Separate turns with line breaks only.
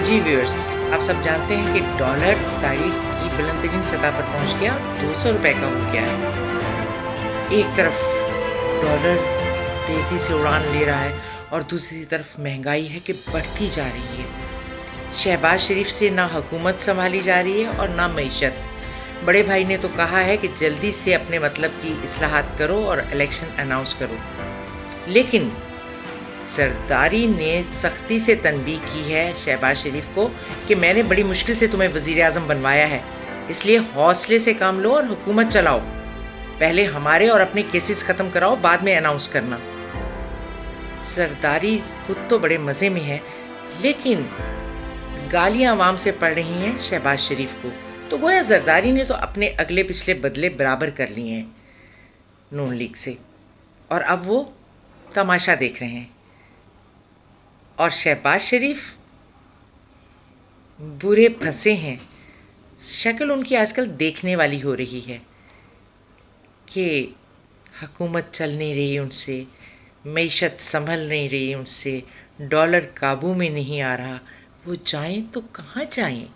जी viewers, आप सब जानते हैं कि डॉलर तारीख की बुलंद तरीन सतह पर पहुंच गया और 200 रुपए का हो गया है। एक तरफ डॉलर तेजी से उड़ान ले रहा है और दूसरी तरफ महंगाई है कि बढ़ती जा रही है। शहबाज शरीफ से ना हुकूमत संभाली जा रही है और ना मईशत। बड़े भाई ने तो कहा है कि जल्दी से अपने मतलब की इस्लाहात करो और इलेक्शन अनाउंस करो, लेकिन जरदारी ने सख्ती से तनबीह की है शहबाज शरीफ को कि मैंने बड़ी मुश्किल से तुम्हें वजीर आज़म बनवाया है, इसलिए हौसले से काम लो और हुकूमत चलाओ। पहले हमारे और अपने केसेस ख़त्म कराओ, बाद में अनाउंस करना। जरदारी खुद तो बड़े मज़े में है, लेकिन गालियां आवाम से पड़ रही हैं शहबाज शरीफ को, तो गोया जरदारी ने तो अपने अगले पिछले बदले बराबर कर लिए हैं नून लीग से, और अब वो तमाशा देख रहे हैं। और शहबाज शरीफ बुरे फंसे हैं। शक्ल उनकी आजकल देखने वाली हो रही है कि हुकूमत चल नहीं रही उनसे, मईशत संभल नहीं रही उनसे, डॉलर काबू में नहीं आ रहा। वो जाएं तो कहाँ जाएं?